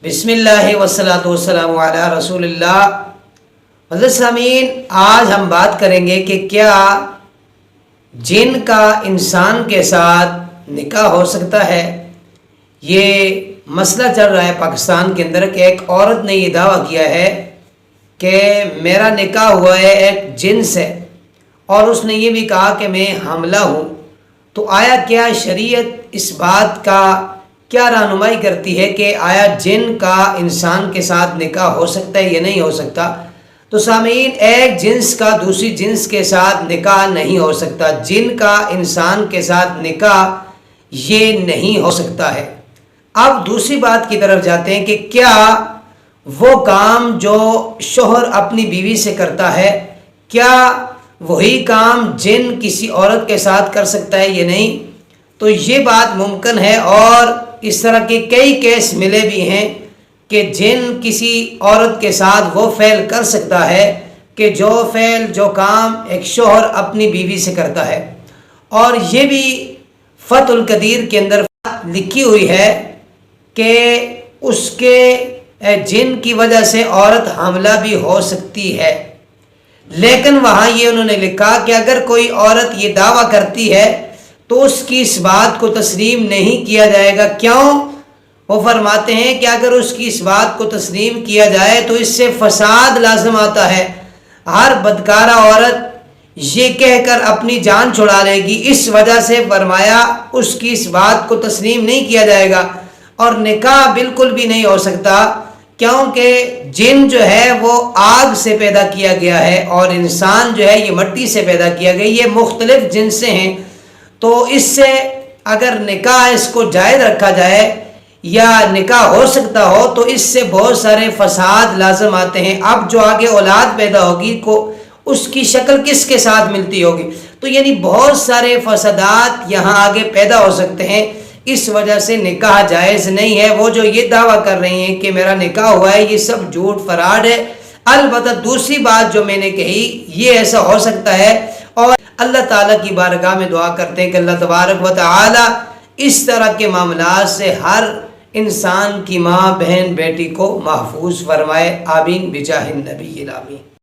بسم اللہ والصلاۃ والسلام علی رسول اللہ۔ حضرت سامعین، آج ہم بات کریں گے کہ کیا جن کا انسان کے ساتھ نکاح ہو سکتا ہے۔ یہ مسئلہ چل رہا ہے پاکستان کے اندر کہ ایک عورت نے یہ دعویٰ کیا ہے کہ میرا نکاح ہوا ہے ایک جن سے، اور اس نے یہ بھی کہا کہ میں حاملہ ہوں۔ تو آیا کیا شریعت اس بات کا کیا رہنمائی کرتی ہے کہ آیا جن کا انسان کے ساتھ نکاح ہو سکتا ہے یا نہیں ہو سکتا؟ تو سامعین، ایک جنس کا دوسری جنس کے ساتھ نکاح نہیں ہو سکتا۔ جن کا انسان کے ساتھ نکاح یہ نہیں ہو سکتا ہے۔ اب دوسری بات کی طرف جاتے ہیں کہ کیا وہ کام جو شوہر اپنی بیوی سے کرتا ہے، کیا وہی کام جن کسی عورت کے ساتھ کر سکتا ہے یا نہیں؟ تو یہ بات ممکن ہے، اور اس طرح کے کئی کیس ملے بھی ہیں کہ جن کسی عورت کے ساتھ وہ فعل کر سکتا ہے کہ جو کام ایک شوہر اپنی بیوی سے کرتا ہے۔ اور یہ بھی فتح القدیر کے اندر لکھی ہوئی ہے کہ اس کے جن کی وجہ سے عورت حاملہ بھی ہو سکتی ہے، لیکن وہاں یہ انہوں نے لکھا کہ اگر کوئی عورت یہ دعویٰ کرتی ہے تو اس کی اس بات کو تسلیم نہیں کیا جائے گا۔ کیوں؟ وہ فرماتے ہیں کہ اگر اس کی اس بات کو تسلیم کیا جائے تو اس سے فساد لازم آتا ہے۔ ہر بدکارہ عورت یہ کہہ کر اپنی جان چھڑا لے گی، اس وجہ سے فرمایا اس کی اس بات کو تسلیم نہیں کیا جائے گا، اور نکاح بالکل بھی نہیں ہو سکتا، کیونکہ جن جو ہے وہ آگ سے پیدا کیا گیا ہے اور انسان جو ہے یہ مٹی سے پیدا کیا گیا، یہ مختلف جنسیں ہیں۔ تو اس سے اگر نکاح اس کو جائز رکھا جائے یا نکاح ہو سکتا ہو تو اس سے بہت سارے فساد لازم آتے ہیں۔ اب جو آگے اولاد پیدا ہوگی اس کی شکل کس کے ساتھ ملتی ہوگی؟ تو یعنی بہت سارے فسادات یہاں آگے پیدا ہو سکتے ہیں، اس وجہ سے نکاح جائز نہیں ہے۔ وہ جو یہ دعویٰ کر رہی ہیں کہ میرا نکاح ہوا ہے، یہ سب جھوٹ فراڈ ہے۔ البتہ دوسری بات جو میں نے کہی، یہ ایسا ہو سکتا ہے، اور اللہ تعالیٰ کی بارگاہ میں دعا کرتے ہیں کہ اللہ تبارک و تعالیٰ اس طرح کے معاملات سے ہر انسان کی ماں، بہن، بیٹی کو محفوظ فرمائے۔ آمین بجاہ النبی الامین۔